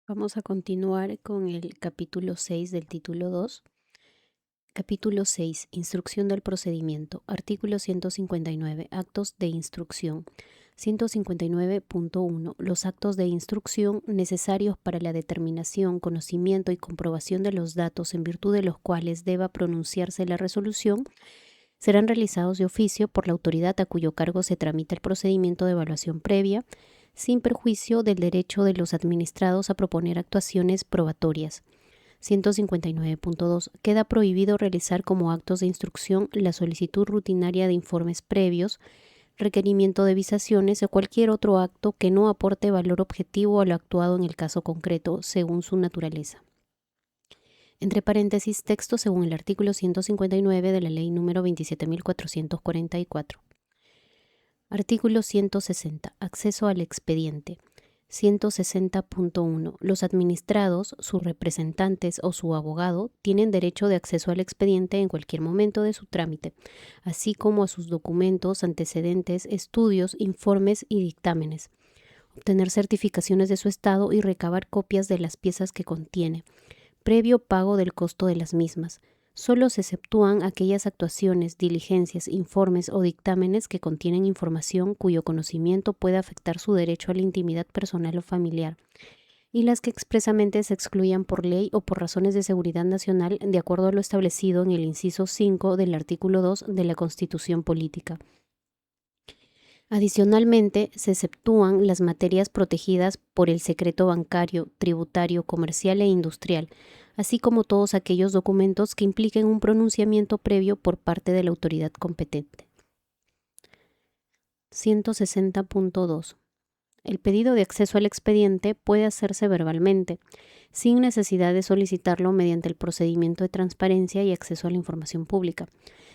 Vamos a continuar con el capítulo 6 del título 2. Capítulo 6. Instrucción del procedimiento. Artículo 159. Actos de instrucción. 159.1. Los actos de instrucción necesarios para la determinación, conocimiento y comprobación de los datos en virtud de los cuales deba pronunciarse la resolución serán realizados de oficio por la autoridad a cuyo cargo se tramita el procedimiento de evaluación previa, sin perjuicio del derecho de los administrados a proponer actuaciones probatorias. 159.2. Queda prohibido realizar como actos de instrucción la solicitud rutinaria de informes previos, requerimiento de visaciones o cualquier otro acto que no aporte valor objetivo a lo actuado en el caso concreto, según su naturaleza. Entre paréntesis, texto según el artículo 159 de la Ley número 27.444. Artículo 160. Acceso al expediente. 160.1. Los administrados, sus representantes o su abogado tienen derecho de acceso al expediente en cualquier momento de su trámite, así como a sus documentos, antecedentes, estudios, informes y dictámenes, obtener certificaciones de su estado y recabar copias de las piezas que contiene, previo pago del costo de las mismas. Solo se exceptúan aquellas actuaciones, diligencias, informes o dictámenes que contienen información cuyo conocimiento pueda afectar su derecho a la intimidad personal o familiar, y las que expresamente se excluyan por ley o por razones de seguridad nacional de acuerdo a lo establecido en el inciso 5 del artículo 2 de la Constitución Política. Adicionalmente, se exceptúan las materias protegidas por el secreto bancario, tributario, comercial e industrial, así como todos aquellos documentos que impliquen un pronunciamiento previo por parte de la autoridad competente. 160.2. El pedido de acceso al expediente puede hacerse verbalmente, sin necesidad de solicitarlo mediante el procedimiento de transparencia y acceso a la información pública,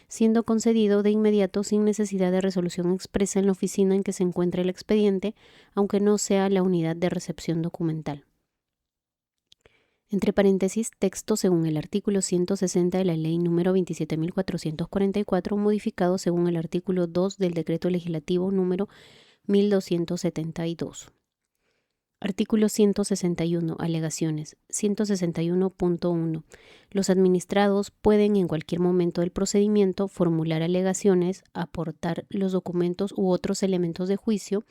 siendo concedido de inmediato sin necesidad de resolución expresa en la oficina en que se encuentre el expediente, aunque no sea la unidad de recepción documental. Entre paréntesis, texto según el artículo 160 de la Ley número 27.444, modificado según el artículo 2 del Decreto Legislativo número 1272. Artículo 161. Alegaciones. 161.1. Los administrados pueden en cualquier momento del procedimiento formular alegaciones, aportar los documentos u otros elementos de juicio,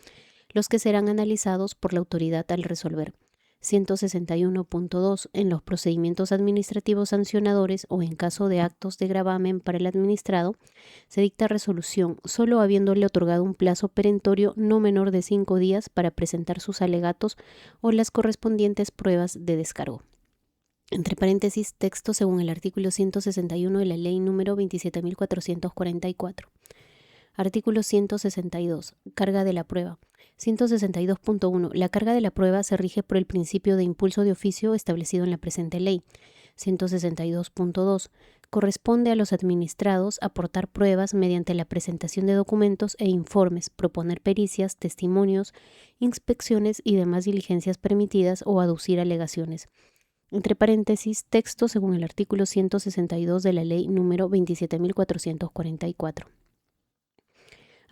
los que serán analizados por la autoridad al resolver. 161.2. En los procedimientos administrativos sancionadores o en caso de actos de gravamen para el administrado, se dicta resolución, solo habiéndole otorgado un plazo perentorio no menor de 5 días para presentar sus alegatos o las correspondientes pruebas de descargo. Entre paréntesis, texto según el artículo 161 de la Ley número 27.444. Artículo 162. Carga de la prueba. 162.1. La carga de la prueba se rige por el principio de impulso de oficio establecido en la presente ley. 162.2. Corresponde a los administrados aportar pruebas mediante la presentación de documentos e informes, proponer pericias, testimonios, inspecciones y demás diligencias permitidas o aducir alegaciones. Entre paréntesis, texto según el artículo 162 de la Ley número 27.444.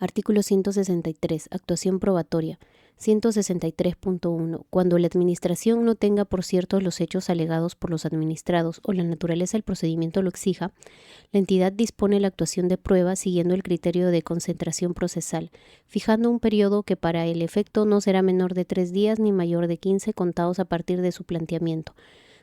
Artículo 163. Actuación probatoria. 163.1. Cuando la Administración no tenga por ciertos los hechos alegados por los administrados o la naturaleza del procedimiento lo exija, la entidad dispone la actuación de prueba siguiendo el criterio de concentración procesal, fijando un periodo que para el efecto no será menor de 3 días ni mayor de 15 contados a partir de su planteamiento.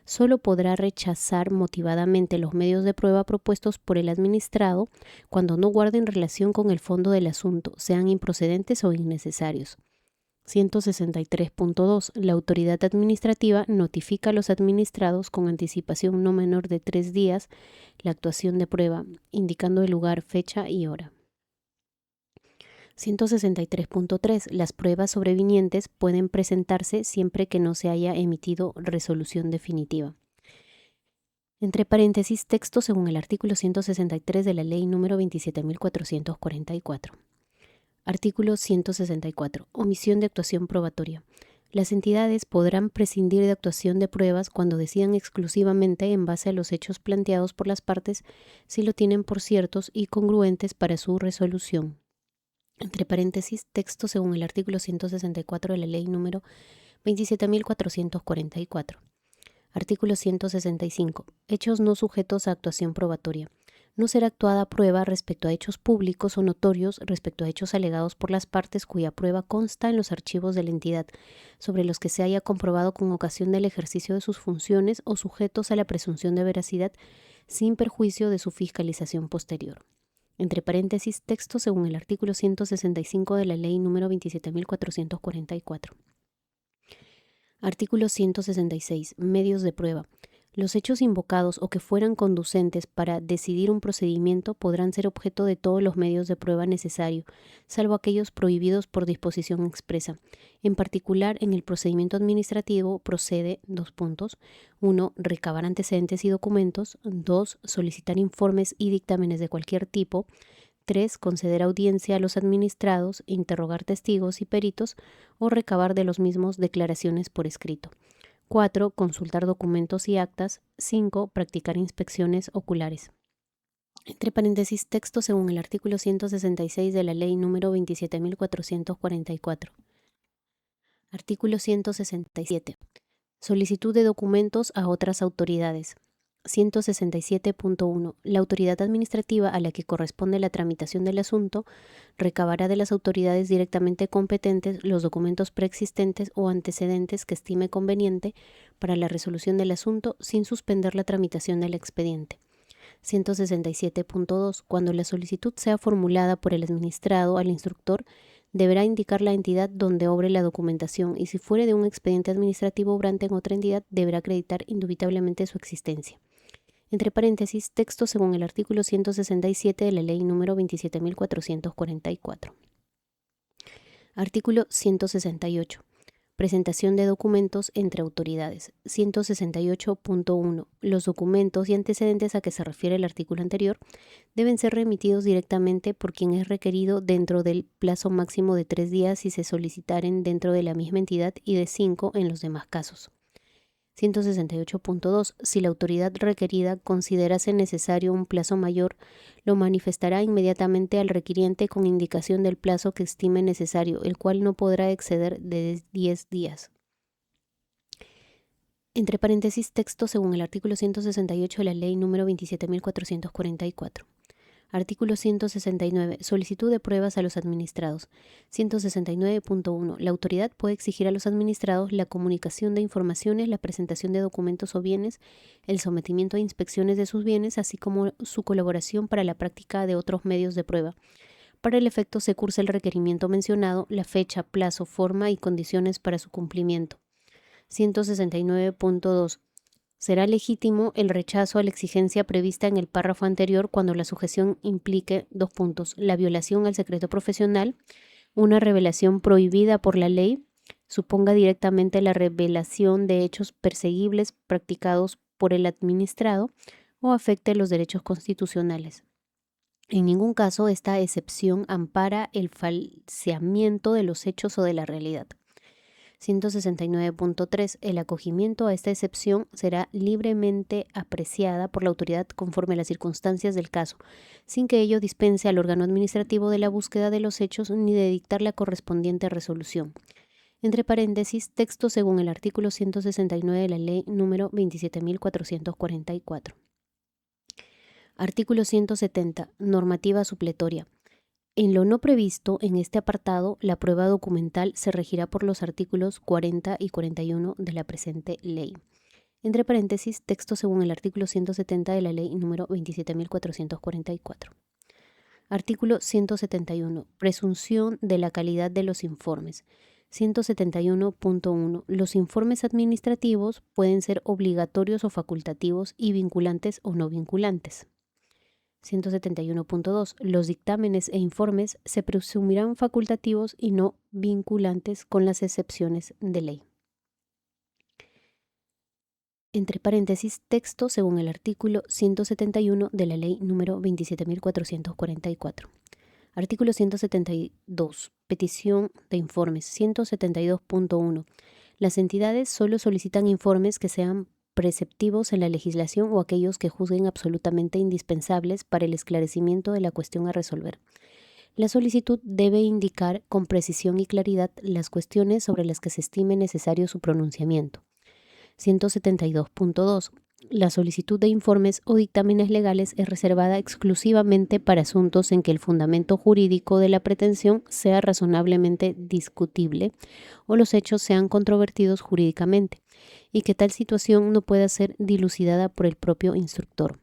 Solo podrá rechazar motivadamente los medios de prueba propuestos por el administrado cuando no guarden relación con el fondo del asunto, sean improcedentes o innecesarios. 163.2. La autoridad administrativa notifica a los administrados con anticipación no menor de 3 días la actuación de prueba, indicando el lugar, fecha y hora. 163.3. Las pruebas sobrevinientes pueden presentarse siempre que no se haya emitido resolución definitiva. Entre paréntesis, texto según el artículo 163 de la Ley número 27.444. Artículo 164. Omisión de actuación probatoria. Las entidades podrán prescindir de actuación de pruebas cuando decidan exclusivamente en base a los hechos planteados por las partes si lo tienen por ciertos y congruentes para su resolución. Entre paréntesis, texto según el artículo 164 de la Ley número 27.444. Artículo 165. Hechos no sujetos a actuación probatoria. No será actuada prueba respecto a hechos públicos o notorios respecto a hechos alegados por las partes cuya prueba consta en los archivos de la entidad, sobre los que se haya comprobado con ocasión del ejercicio de sus funciones o sujetos a la presunción de veracidad sin perjuicio de su fiscalización posterior. Entre paréntesis, texto según el artículo 165 de la Ley número 27.444. Artículo 166. Medios de prueba. Los hechos invocados o que fueran conducentes para decidir un procedimiento podrán ser objeto de todos los medios de prueba necesarios, salvo aquellos prohibidos por disposición expresa. En particular, en el procedimiento administrativo procede: 1. Recabar antecedentes y documentos. 2. Solicitar informes y dictámenes de cualquier tipo. 3. Conceder audiencia a los administrados, interrogar testigos y peritos o recabar de los mismos declaraciones por escrito. 4. Consultar documentos y actas. 5. Practicar inspecciones oculares. Entre paréntesis, texto según el artículo 166 de la Ley número 27.444. Artículo 167. Solicitud de documentos a otras autoridades. 167.1. La autoridad administrativa a la que corresponde la tramitación del asunto recabará de las autoridades directamente competentes los documentos preexistentes o antecedentes que estime conveniente para la resolución del asunto sin suspender la tramitación del expediente. 167.2. Cuando la solicitud sea formulada por el administrado al instructor, deberá indicar la entidad donde obre la documentación y si fuere de un expediente administrativo obrante en otra entidad, deberá acreditar indubitablemente su existencia. Entre paréntesis, texto según el artículo 167 de la Ley número 27.444. Artículo 168. Presentación de documentos entre autoridades. 168.1. Los documentos y antecedentes a que se refiere el artículo anterior deben ser remitidos directamente por quien es requerido dentro del plazo máximo de 3 días si se solicitaren dentro de la misma entidad y de 5 en los demás casos. 168.2. Si la autoridad requerida considerase necesario un plazo mayor, lo manifestará inmediatamente al requiriente con indicación del plazo que estime necesario, el cual no podrá exceder de 10 días. Entre paréntesis, texto según el artículo 168 de la Ley número 27.444. Artículo 169. Solicitud de pruebas a los administrados. 169.1. La autoridad puede exigir a los administrados la comunicación de informaciones, la presentación de documentos o bienes, el sometimiento a inspecciones de sus bienes, así como su colaboración para la práctica de otros medios de prueba. Para el efecto se cursa el requerimiento mencionado, la fecha, plazo, forma y condiciones para su cumplimiento. 169.2. Será legítimo el rechazo a la exigencia prevista en el párrafo anterior cuando la sujeción implique: la violación al secreto profesional, una revelación prohibida por la ley, suponga directamente la revelación de hechos perseguibles practicados por el administrado o afecte los derechos constitucionales. En ningún caso esta excepción ampara el falseamiento de los hechos o de la realidad. 169.3. El acogimiento a esta excepción será libremente apreciada por la autoridad conforme a las circunstancias del caso, sin que ello dispense al órgano administrativo de la búsqueda de los hechos ni de dictar la correspondiente resolución. Entre paréntesis, texto según el artículo 169 de la Ley número 27.444. Artículo 170. Normativa supletoria. En lo no previsto en este apartado, la prueba documental se regirá por los artículos 40 y 41 de la presente ley. Entre paréntesis, texto según el artículo 170 de la Ley número 27.444. Artículo 171. Presunción de la calidad de los informes. 171.1. Los informes administrativos pueden ser obligatorios o facultativos y vinculantes o no vinculantes. 171.2. Los dictámenes e informes se presumirán facultativos y no vinculantes con las excepciones de ley. Entre paréntesis, texto según el artículo 171 de la Ley número 27.444. Artículo 172. Petición de informes. 172.1. Las entidades solo solicitan informes que sean preceptivos en la legislación o aquellos que juzguen absolutamente indispensables para el esclarecimiento de la cuestión a resolver. La solicitud debe indicar con precisión y claridad las cuestiones sobre las que se estime necesario su pronunciamiento. 172.2. La solicitud de informes o dictámenes legales es reservada exclusivamente para asuntos en que el fundamento jurídico de la pretensión sea razonablemente discutible o los hechos sean controvertidos jurídicamente, y que tal situación no pueda ser dilucidada por el propio instructor.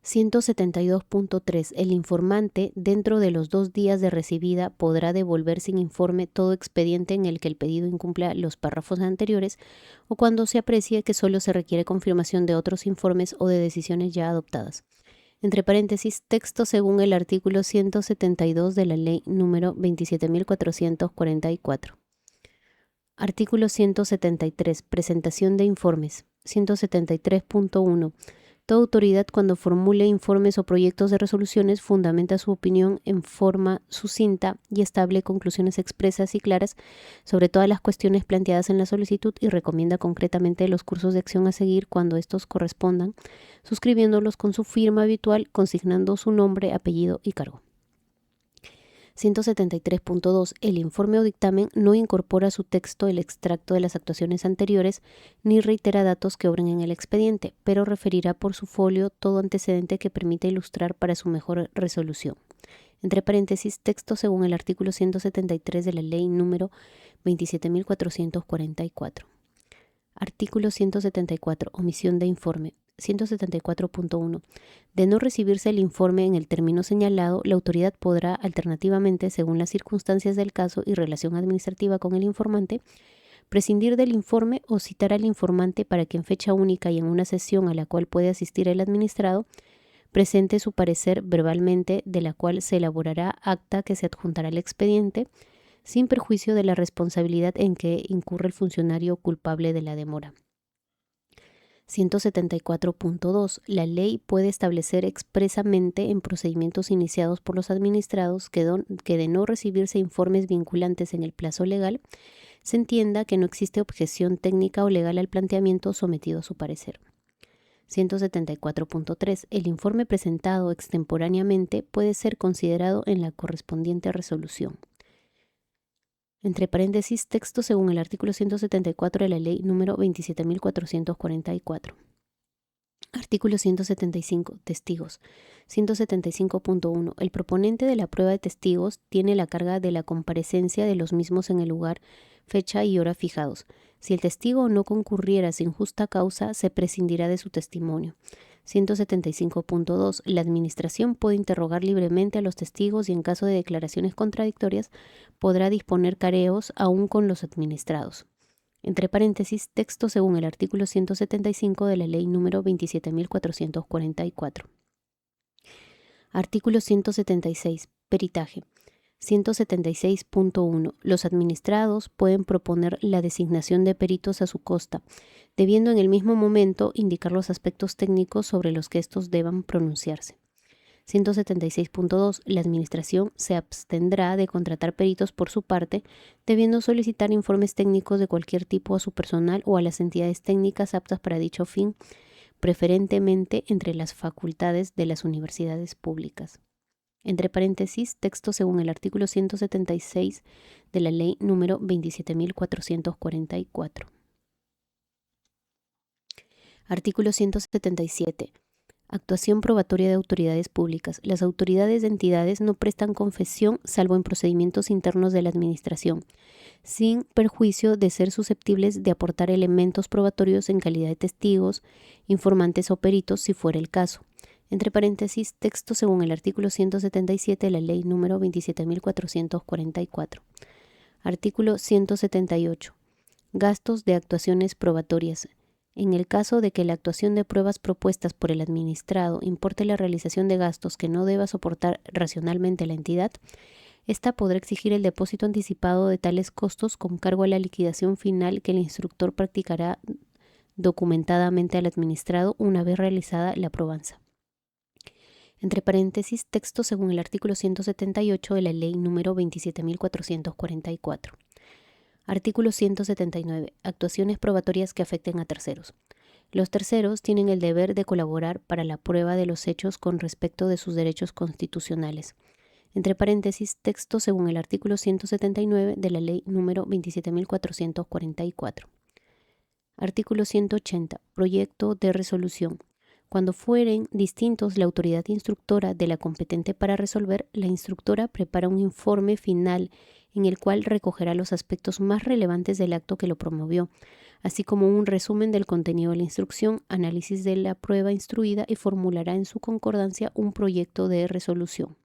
172.3. El informante, dentro de los 2 días de recibida, podrá devolver sin informe todo expediente en el que el pedido incumpla los párrafos anteriores o cuando se aprecie que solo se requiere confirmación de otros informes o de decisiones ya adoptadas. Entre paréntesis, texto según el artículo 172 de la Ley número 27.444. Artículo 173. Presentación de informes. 173.1. Toda autoridad, cuando formule informes o proyectos de resoluciones, fundamenta su opinión en forma sucinta y estable conclusiones expresas y claras sobre todas las cuestiones planteadas en la solicitud y recomienda concretamente los cursos de acción a seguir cuando estos correspondan, suscribiéndolos con su firma habitual, consignando su nombre, apellido y cargo. 173.2. El informe o dictamen no incorpora a su texto el extracto de las actuaciones anteriores ni reitera datos que obren en el expediente, pero referirá por su folio todo antecedente que permita ilustrar para su mejor resolución. Entre paréntesis, texto según el artículo 173 de la Ley número 27.444. Artículo 174. Omisión de informe. 174.1. De no recibirse el informe en el término señalado, la autoridad podrá, alternativamente, según las circunstancias del caso y relación administrativa con el informante, prescindir del informe o citar al informante para que en fecha única y en una sesión a la cual puede asistir el administrado, presente su parecer verbalmente, de la cual se elaborará acta que se adjuntará al expediente, sin perjuicio de la responsabilidad en que incurre el funcionario culpable de la demora. 174.2. La ley puede establecer expresamente en procedimientos iniciados por los administrados que de no recibirse informes vinculantes en el plazo legal, se entienda que no existe objeción técnica o legal al planteamiento sometido a su parecer. 174.3. El informe presentado extemporáneamente puede ser considerado en la correspondiente resolución. Entre paréntesis, texto según el artículo 174 de la Ley número 27.444. Artículo 175. Testigos. 175.1. El proponente de la prueba de testigos tiene la carga de la comparecencia de los mismos en el lugar, fecha y hora fijados. Si el testigo no concurriera sin justa causa, se prescindirá de su testimonio. 175.2. La Administración puede interrogar libremente a los testigos y en caso de declaraciones contradictorias podrá disponer careos aún con los administrados. Entre paréntesis, texto según el artículo 175 de la Ley número 27.444. Artículo 176. Peritaje. 176.1. Los administrados pueden proponer la designación de peritos a su costa, debiendo en el mismo momento indicar los aspectos técnicos sobre los que estos deban pronunciarse. 176.2. La Administración se abstendrá de contratar peritos por su parte, debiendo solicitar informes técnicos de cualquier tipo a su personal o a las entidades técnicas aptas para dicho fin, preferentemente entre las facultades de las universidades públicas. Entre paréntesis, texto según el artículo 176 de la Ley número 27.444. Artículo 177. Actuación probatoria de autoridades públicas. Las autoridades de entidades no prestan confesión salvo en procedimientos internos de la Administración, sin perjuicio de ser susceptibles de aportar elementos probatorios en calidad de testigos, informantes o peritos si fuera el caso. Entre paréntesis, texto según el artículo 177 de la Ley número 27.444. Artículo 178. Gastos de actuaciones probatorias. En el caso de que la actuación de pruebas propuestas por el administrado importe la realización de gastos que no deba soportar racionalmente la entidad, ésta podrá exigir el depósito anticipado de tales costos con cargo a la liquidación final que el instructor practicará documentadamente al administrado una vez realizada la probanza. Entre paréntesis, texto según el artículo 178 de la Ley número 27.444. Artículo 179. Actuaciones probatorias que afecten a terceros. Los terceros tienen el deber de colaborar para la prueba de los hechos con respecto de sus derechos constitucionales. Entre paréntesis, texto según el artículo 179 de la Ley número 27.444. Artículo 180. Proyecto de resolución. Cuando fueren distintos la autoridad instructora de la competente para resolver, la instructora prepara un informe final en el cual recogerá los aspectos más relevantes del acto que lo promovió, así como un resumen del contenido de la instrucción, análisis de la prueba instruida y formulará en su concordancia un proyecto de resolución.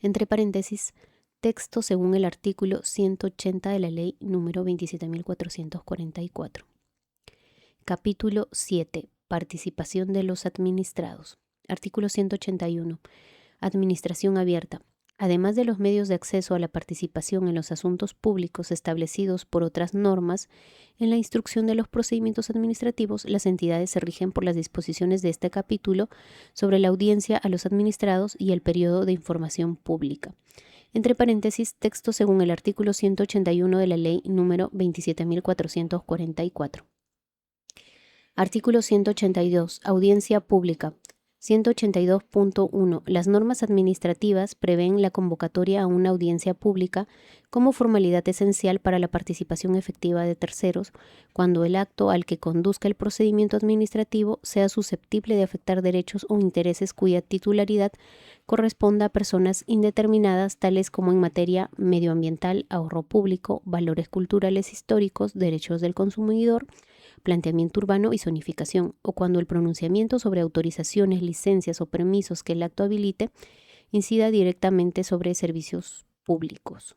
Entre paréntesis, texto según el artículo 180 de la Ley número 27.444. Capítulo 7. Participación de los administrados. Artículo 181. Administración abierta. Además de los medios de acceso a la participación en los asuntos públicos establecidos por otras normas, en la instrucción de los procedimientos administrativos, las entidades se rigen por las disposiciones de este capítulo sobre la audiencia a los administrados y el periodo de información pública. Entre paréntesis, texto según el artículo 181 de la Ley número 27.444. Artículo 182. Audiencia pública. 182.1. Las normas administrativas prevén la convocatoria a una audiencia pública como formalidad esencial para la participación efectiva de terceros, cuando el acto al que conduzca el procedimiento administrativo sea susceptible de afectar derechos o intereses cuya titularidad corresponda a personas indeterminadas, tales como en materia medioambiental, ahorro público, valores culturales históricos, derechos del consumidor, planteamiento urbano y zonificación, o cuando el pronunciamiento sobre autorizaciones, licencias o permisos que el acto habilite incida directamente sobre servicios públicos.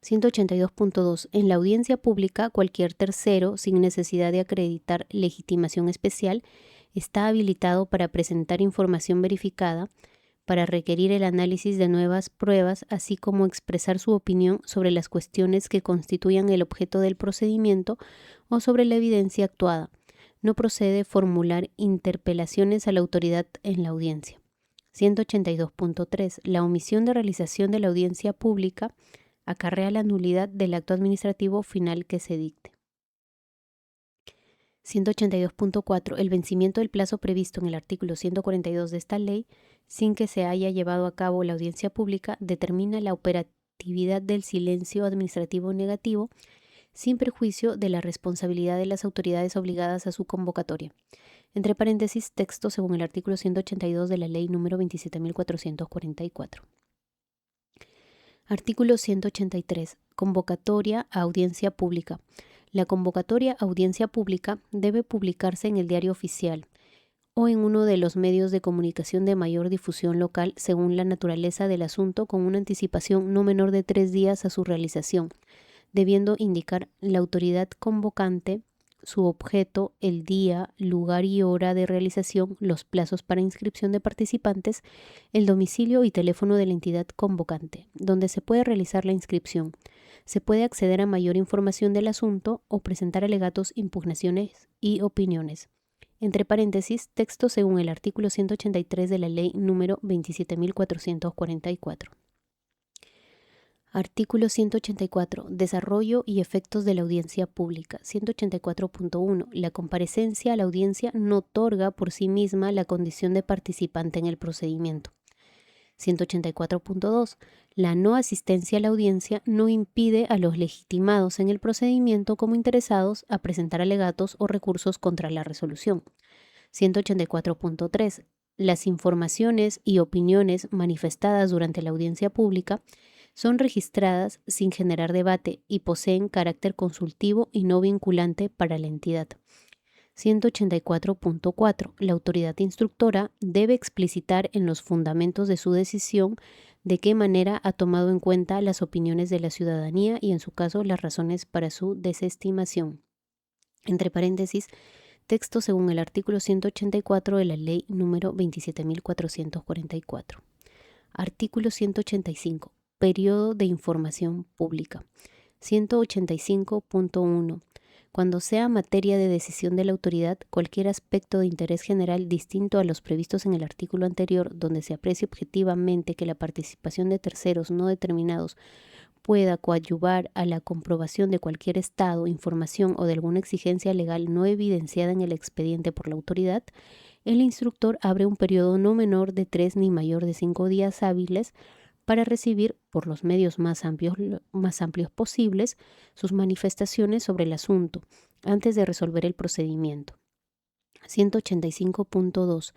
182.2. En la audiencia pública, cualquier tercero, sin necesidad de acreditar legitimación especial, está habilitado para presentar información verificada, para requerir el análisis de nuevas pruebas, así como expresar su opinión sobre las cuestiones que constituyan el objeto del procedimiento o sobre la evidencia actuada. No procede formular interpelaciones a la autoridad en la audiencia. 182.3. La omisión de realización de la audiencia pública acarrea la nulidad del acto administrativo final que se dicte. 182.4. El vencimiento del plazo previsto en el artículo 142 de esta ley, sin que se haya llevado a cabo la audiencia pública, determina la operatividad del silencio administrativo negativo, sin perjuicio de la responsabilidad de las autoridades obligadas a su convocatoria. Entre paréntesis, texto según el artículo 182 de la Ley número 27.444. Artículo 183. Convocatoria a audiencia pública. La convocatoria a audiencia pública debe publicarse en el Diario Oficial o en uno de los medios de comunicación de mayor difusión local según la naturaleza del asunto, con una anticipación no menor de 3 días a su realización, debiendo indicar la autoridad convocante su objeto, el día, lugar y hora de realización, los plazos para inscripción de participantes, el domicilio y teléfono de la entidad convocante, donde se puede realizar la inscripción. Se puede acceder a mayor información del asunto o presentar alegatos, impugnaciones y opiniones. Entre paréntesis, texto según el artículo 183 de la Ley número 27.444. Artículo 184. Desarrollo y efectos de la audiencia pública. 184.1. La comparecencia a la audiencia no otorga por sí misma la condición de participante en el procedimiento. 184.2. La no asistencia a la audiencia no impide a los legitimados en el procedimiento como interesados a presentar alegatos o recursos contra la resolución. 184.3. Las informaciones y opiniones manifestadas durante la audiencia pública son registradas sin generar debate y poseen carácter consultivo y no vinculante para la entidad. 184.4. La autoridad instructora debe explicitar en los fundamentos de su decisión de qué manera ha tomado en cuenta las opiniones de la ciudadanía y, en su caso, las razones para su desestimación. Entre paréntesis, texto según el artículo 184 de la Ley número 27.444. Artículo 185. Periodo de información pública. 185.1. Cuando sea materia de decisión de la autoridad, cualquier aspecto de interés general distinto a los previstos en el artículo anterior, donde se aprecie objetivamente que la participación de terceros no determinados pueda coadyuvar a la comprobación de cualquier estado, información o de alguna exigencia legal no evidenciada en el expediente por la autoridad, el instructor abre un periodo no menor de 3 ni mayor de 5 días hábiles para recibir, por los medios más amplios posibles, sus manifestaciones sobre el asunto, antes de resolver el procedimiento. 185.2.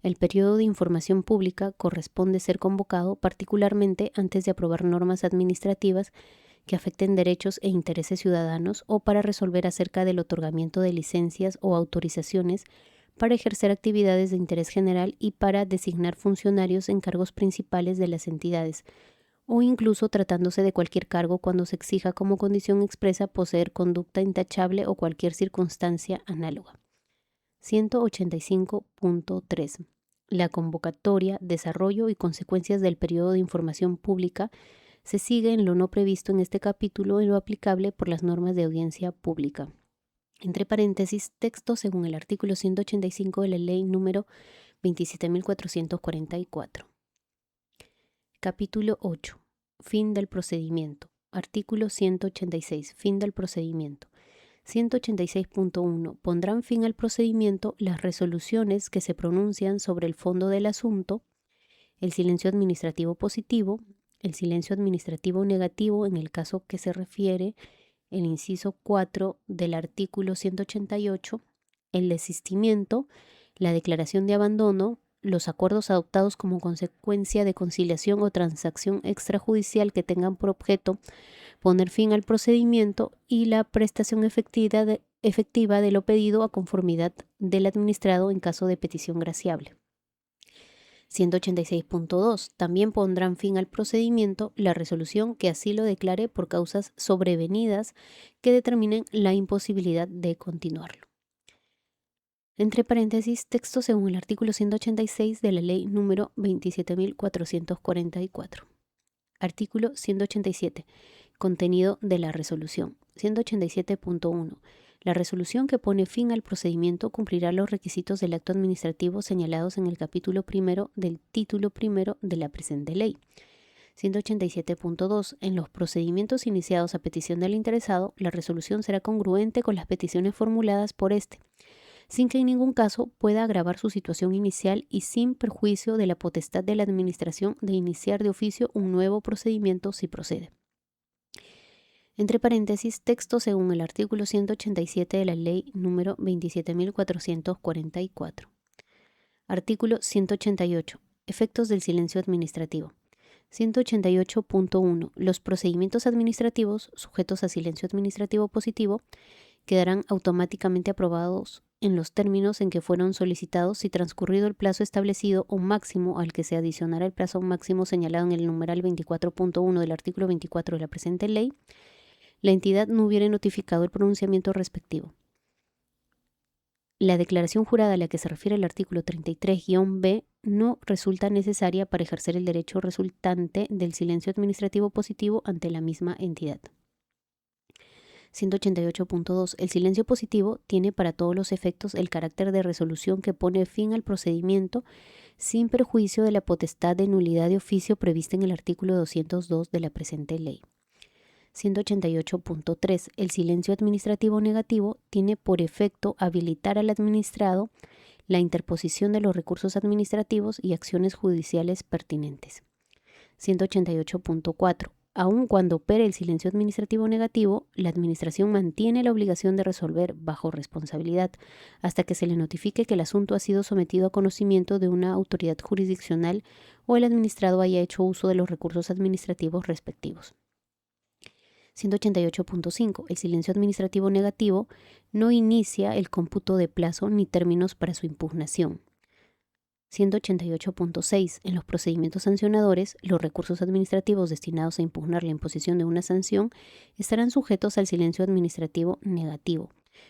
El periodo de información pública corresponde ser convocado particularmente antes de aprobar normas administrativas que afecten derechos e intereses ciudadanos o para resolver acerca del otorgamiento de licencias o autorizaciones para ejercer actividades de interés general y para designar funcionarios en cargos principales de las entidades, o incluso tratándose de cualquier cargo cuando se exija como condición expresa poseer conducta intachable o cualquier circunstancia análoga. 185.3. La convocatoria, desarrollo y consecuencias del periodo de información pública se sigue en lo no previsto en este capítulo en lo aplicable por las normas de audiencia pública. Entre paréntesis, texto según el artículo 185 de la Ley número 27.444. Capítulo 8. Fin del procedimiento. Artículo 186. Fin del procedimiento. 186.1. Pondrán fin al procedimiento las resoluciones que se pronuncian sobre el fondo del asunto, el silencio administrativo positivo, el silencio administrativo negativo en el caso que se refiere el inciso 4 del artículo 188, el desistimiento, la declaración de abandono, los acuerdos adoptados como consecuencia de conciliación o transacción extrajudicial que tengan por objeto poner fin al procedimiento y la prestación efectiva de lo pedido a conformidad del administrado en caso de petición graciable. 186.2. También pondrán fin al procedimiento la resolución que así lo declare por causas sobrevenidas que determinen la imposibilidad de continuarlo. Entre paréntesis, texto según el artículo 186 de la Ley número 27.444. Artículo 187. Contenido de la resolución. 187.1. La resolución que pone fin al procedimiento cumplirá los requisitos del acto administrativo señalados en el capítulo primero del título primero de la presente ley. 187.2. En los procedimientos iniciados a petición del interesado, la resolución será congruente con las peticiones formuladas por éste, sin que en ningún caso pueda agravar su situación inicial y sin perjuicio de la potestad de la Administración de iniciar de oficio un nuevo procedimiento si procede. Entre paréntesis, texto según el artículo 187 de la Ley número 27.444. Artículo 188. Efectos del silencio administrativo. 188.1. Los procedimientos administrativos sujetos a silencio administrativo positivo quedarán automáticamente aprobados en los términos en que fueron solicitados si transcurrido el plazo establecido o máximo al que se adicionará el plazo máximo señalado en el numeral 24.1 del artículo 24 de la presente ley, la entidad no hubiere notificado el pronunciamiento respectivo. La declaración jurada a la que se refiere el artículo 33-B no resulta necesaria para ejercer el derecho resultante del silencio administrativo positivo ante la misma entidad. 188.2. El silencio positivo tiene para todos los efectos el carácter de resolución que pone fin al procedimiento sin perjuicio de la potestad de nulidad de oficio prevista en el artículo 202 de la presente ley. 188.3. El silencio administrativo negativo tiene por efecto habilitar al administrado la interposición de los recursos administrativos y acciones judiciales pertinentes. 188.4. Aun cuando opere el silencio administrativo negativo, la Administración mantiene la obligación de resolver bajo responsabilidad hasta que se le notifique que el asunto ha sido sometido a conocimiento de una autoridad jurisdiccional o el administrado haya hecho uso de los recursos administrativos respectivos. 188.5. El silencio administrativo negativo no inicia el cómputo de plazo ni términos para su impugnación. 188.6. En los procedimientos sancionadores, los recursos administrativos destinados a impugnar la imposición de una sanción estarán sujetos al silencio administrativo negativo.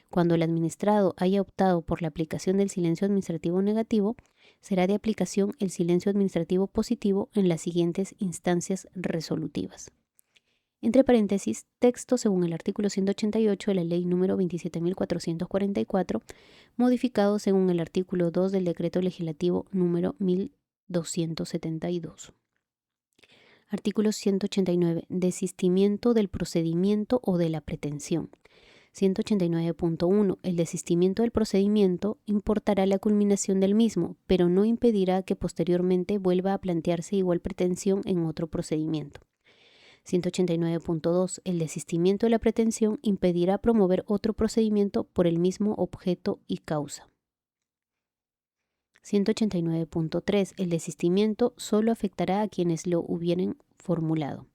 Cuando el administrado haya optado por la aplicación del silencio administrativo negativo, será de aplicación el silencio administrativo positivo en las siguientes instancias resolutivas. Entre paréntesis, texto según el artículo 188 de la Ley número 27.444, modificado según el artículo 2 del Decreto Legislativo número 1272. Artículo 189. Desistimiento del procedimiento o de la pretensión. 189.1. El desistimiento del procedimiento importará la culminación del mismo, pero no impedirá que posteriormente vuelva a plantearse igual pretensión en otro procedimiento. 189.2. El desistimiento de la pretensión impedirá promover otro procedimiento por el mismo objeto y causa. 189.3. El desistimiento solo afectará a quienes lo hubieran formulado.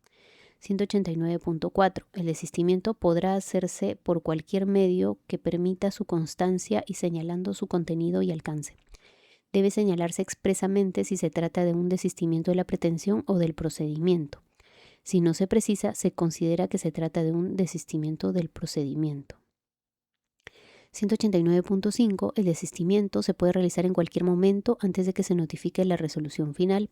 189.4. El desistimiento podrá hacerse por cualquier medio que permita su constancia y señalando su contenido y alcance. Debe señalarse expresamente si se trata de un desistimiento de la pretensión o del procedimiento. Si no se precisa, se considera que se trata de un desistimiento del procedimiento. 189.5. El desistimiento se puede realizar en cualquier momento antes de que se notifique la resolución final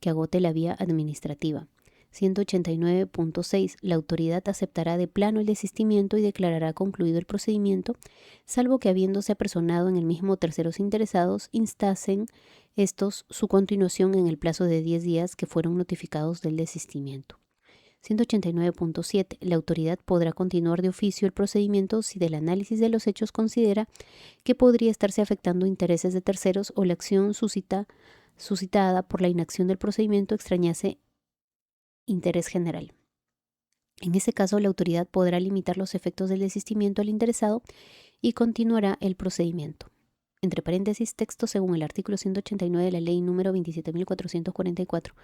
que agote la vía administrativa. 189.6. La autoridad aceptará de plano el desistimiento y declarará concluido el procedimiento, salvo que habiéndose apersonado en el mismo terceros interesados, instasen estos su continuación en el plazo de 10 días que fueron notificados del desistimiento. 189.7. La autoridad podrá continuar de oficio el procedimiento si del análisis de los hechos considera que podría estarse afectando intereses de terceros o la acción suscitada por la inacción del procedimiento extrañase interés general. En ese caso, la autoridad podrá limitar los efectos del desistimiento al interesado y continuará el procedimiento. Entre paréntesis, texto según el artículo 189 de la Ley número 27.444,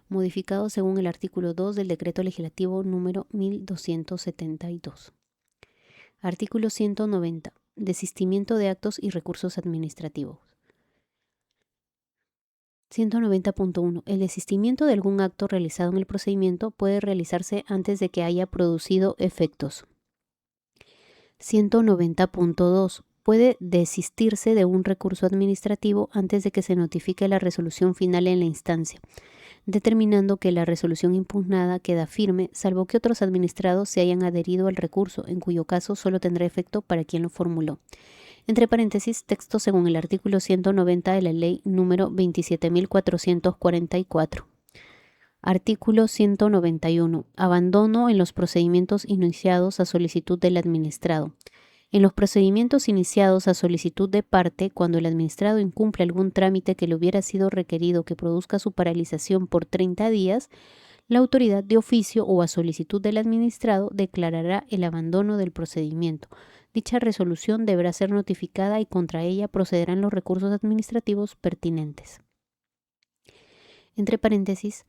modificado según el artículo 2 del Decreto Legislativo número 1272. Artículo 190. Desistimiento de actos y recursos administrativos. 190.1. El desistimiento de algún acto realizado en el procedimiento puede realizarse antes de que haya producido efectos. 190.2. Puede desistirse de un recurso administrativo antes de que se notifique la resolución final en la instancia, determinando que la resolución impugnada queda firme, salvo que otros administrados se hayan adherido al recurso, en cuyo caso solo tendrá efecto para quien lo formuló. Entre paréntesis, texto según el artículo 190 de la Ley número 27.444. Artículo 191. Abandono en los procedimientos iniciados a solicitud del administrado. En los procedimientos iniciados a solicitud de parte, cuando el administrado incumple algún trámite que le hubiera sido requerido que produzca su paralización por 30 días, la autoridad de oficio o a solicitud del administrado declarará el abandono del procedimiento. Dicha resolución deberá ser notificada y contra ella procederán los recursos administrativos pertinentes. Entre paréntesis,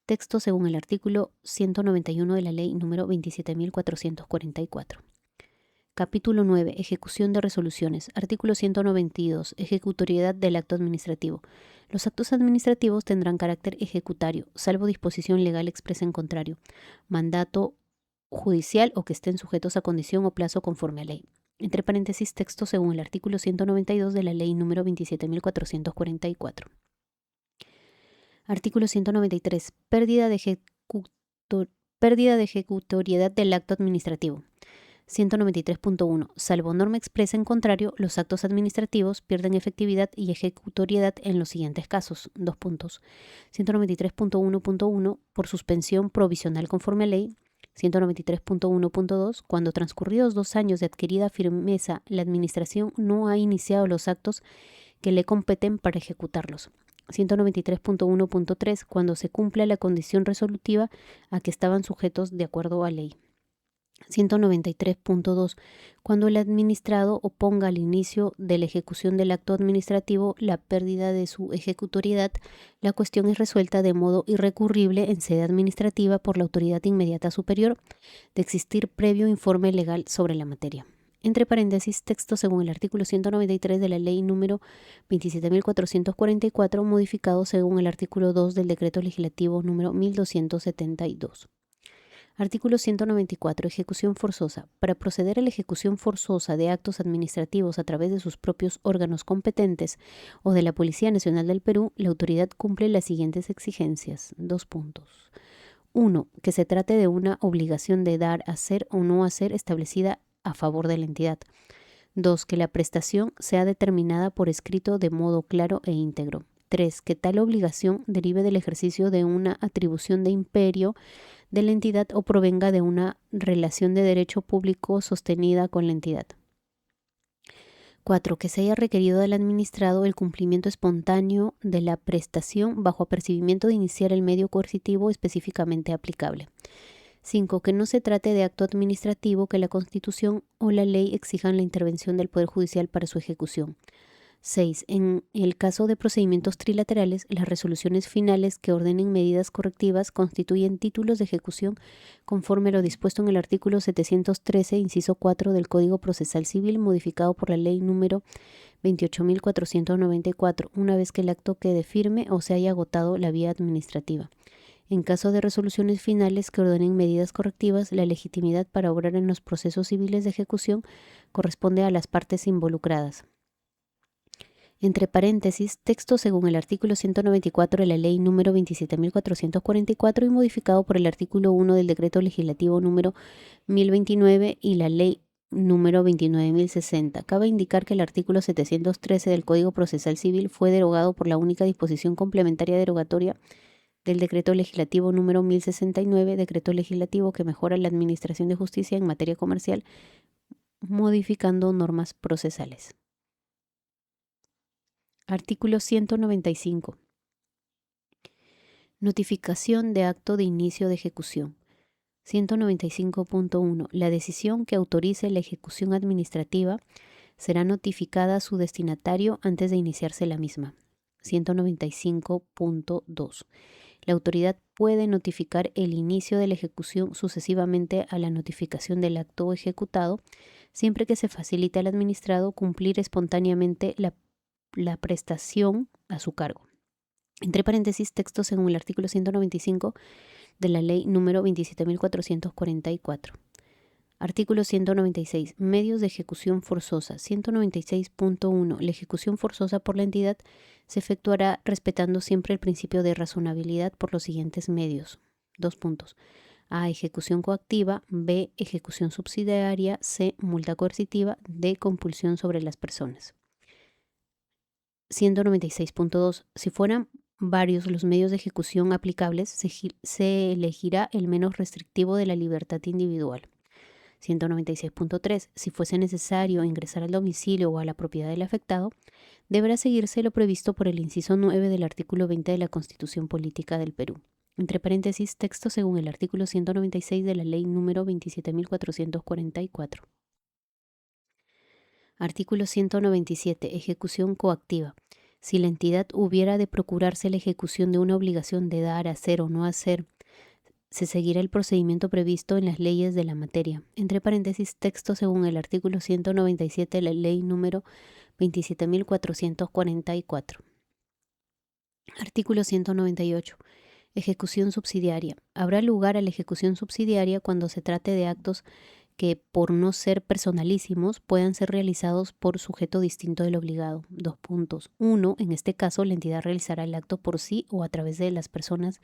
texto según el artículo 191 de la Ley número 27.444. Capítulo 9. Ejecución de resoluciones. Artículo 192. Ejecutoriedad del acto administrativo. Los actos administrativos tendrán carácter ejecutario, salvo disposición legal expresa en contrario, mandato judicial o que estén sujetos a condición o plazo conforme a ley. Entre paréntesis, texto según el artículo 192 de la Ley número 27.444. Artículo 193. Pérdida de ejecutoriedad del acto administrativo. 193.1. Salvo norma expresa en contrario, los actos administrativos pierden efectividad y ejecutoriedad en los siguientes casos. 2 puntos. 193.1.1. Por suspensión provisional conforme a ley. 193.1.2. Cuando transcurridos 2 años de adquirida firmeza, la Administración no ha iniciado los actos que le competen para ejecutarlos. 193.1.3. Cuando se cumpla la condición resolutiva a que estaban sujetos de acuerdo a ley. 193.2. Cuando el administrado oponga al inicio de la ejecución del acto administrativo la pérdida de su ejecutoriedad, la cuestión es resuelta de modo irrecurrible en sede administrativa por la autoridad inmediata superior, de existir previo informe legal sobre la materia. Entre paréntesis, texto según el artículo 193 de la Ley número 27.444, modificado según el artículo 2 del Decreto Legislativo número 1272. Artículo 194. Ejecución forzosa. Para proceder a la ejecución forzosa de actos administrativos a través de sus propios órganos competentes o de la Policía Nacional del Perú, la autoridad cumple las siguientes exigencias. 2 puntos. 1. Que se trate de una obligación de dar, hacer o no hacer establecida a favor de la entidad. 2. Que la prestación sea determinada por escrito de modo claro e íntegro. 3. Que tal obligación derive del ejercicio de una atribución de imperio de la entidad o provenga de una relación de derecho público sostenida con la entidad. 4. Que se haya requerido del administrado el cumplimiento espontáneo de la prestación bajo apercibimiento de iniciar el medio coercitivo específicamente aplicable. 5. Que no se trate de acto administrativo que la Constitución o la ley exijan la intervención del Poder Judicial para su ejecución. 6. En el caso de procedimientos trilaterales, las resoluciones finales que ordenen medidas correctivas constituyen títulos de ejecución conforme a lo dispuesto en el artículo 713, inciso 4 del Código Procesal Civil, modificado por la Ley número 28.494, una vez que el acto quede firme o se haya agotado la vía administrativa. En caso de resoluciones finales que ordenen medidas correctivas, la legitimidad para obrar en los procesos civiles de ejecución corresponde a las partes involucradas. Entre paréntesis, texto según el artículo 194 de la Ley número 27.444 y modificado por el artículo 1 del Decreto Legislativo número 1029 y la Ley número 29.060. Cabe indicar que el artículo 713 del Código Procesal Civil fue derogado por la única disposición complementaria derogatoria del Decreto Legislativo número 1069, decreto legislativo que mejora la administración de justicia en materia comercial, modificando normas procesales. Artículo 195. Notificación de acto de inicio de ejecución. 195.1. La decisión que autorice la ejecución administrativa será notificada a su destinatario antes de iniciarse la misma. 195.2. La autoridad puede notificar el inicio de la ejecución sucesivamente a la notificación del acto ejecutado, siempre que se facilite al administrado cumplir espontáneamente la prestación a su cargo. Entre paréntesis, texto según el artículo 195 de la Ley número 27.444. Artículo 196. Medios de ejecución forzosa. 196.1. La ejecución forzosa por la entidad se efectuará respetando siempre el principio de razonabilidad por los siguientes medios. 2 puntos. A. Ejecución coactiva. B. Ejecución subsidiaria. C. Multa coercitiva. D. Compulsión sobre las personas. 196.2. Si fueran varios los medios de ejecución aplicables, se elegirá el menos restrictivo de la libertad individual. 196.3. Si fuese necesario ingresar al domicilio o a la propiedad del afectado, deberá seguirse lo previsto por el inciso 9 del artículo 20 de la Constitución Política del Perú. Entre paréntesis, texto según el artículo 196 de la Ley número 27.444. Artículo 197. Ejecución coactiva. Si la entidad hubiera de procurarse la ejecución de una obligación de dar, hacer o no hacer, se seguirá el procedimiento previsto en las leyes de la materia. Entre paréntesis, texto según el artículo 197 de la Ley número 27.444. Artículo 198. Ejecución subsidiaria. Habrá lugar a la ejecución subsidiaria cuando se trate de actos que, por no ser personalísimos, puedan ser realizados por sujeto distinto del obligado. 2 puntos. 1. En este caso, la entidad realizará el acto por sí o a través de las personas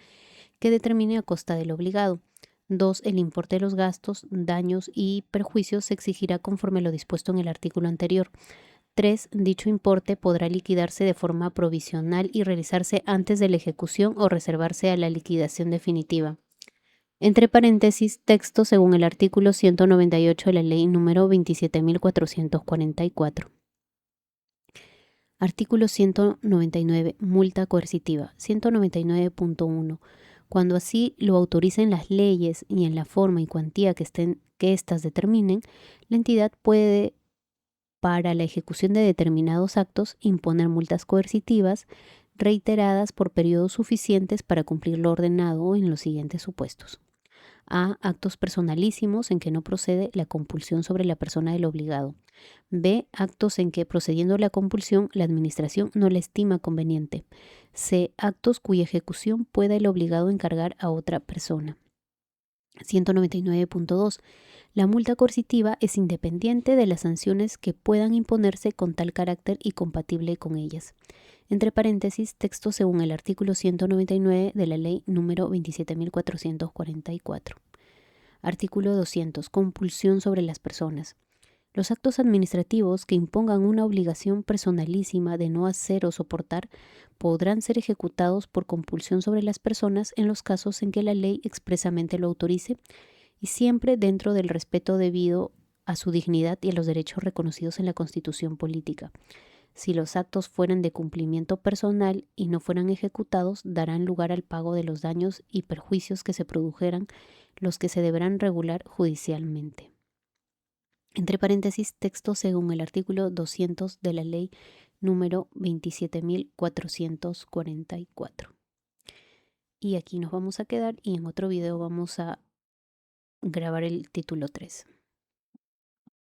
que determine a costa del obligado. 2. El importe de los gastos, daños y perjuicios se exigirá conforme a lo dispuesto en el artículo anterior. 3. Dicho importe podrá liquidarse de forma provisional y realizarse antes de la ejecución o reservarse a la liquidación definitiva. Entre paréntesis, texto según el artículo 198 de la Ley número 27.444. Artículo 199. Multa coercitiva. 199.1. Cuando así lo autoricen las leyes y en la forma y cuantía que éstas determinen, la entidad puede, para la ejecución de determinados actos, imponer multas coercitivas reiteradas por periodos suficientes para cumplir lo ordenado en los siguientes supuestos. A. Actos personalísimos en que no procede la compulsión sobre la persona del obligado. B. Actos en que, procediendo la compulsión, la administración no la estima conveniente. C. Actos cuya ejecución pueda el obligado encargar a otra persona. 199.2. La multa coercitiva es independiente de las sanciones que puedan imponerse con tal carácter y compatible con ellas. Entre paréntesis, texto según el artículo 199 de la Ley número 27.444. Artículo 200. Compulsión sobre las personas. Los actos administrativos que impongan una obligación personalísima de no hacer o soportar podrán ser ejecutados por compulsión sobre las personas en los casos en que la ley expresamente lo autorice y siempre dentro del respeto debido a su dignidad y a los derechos reconocidos en la Constitución política. Si los actos fueran de cumplimiento personal y no fueran ejecutados, darán lugar al pago de los daños y perjuicios que se produjeran, los que se deberán regular judicialmente. Entre paréntesis, texto según el artículo 200 de la ley número 27.444. Y aquí nos vamos a quedar y en otro video vamos a grabar el título 3.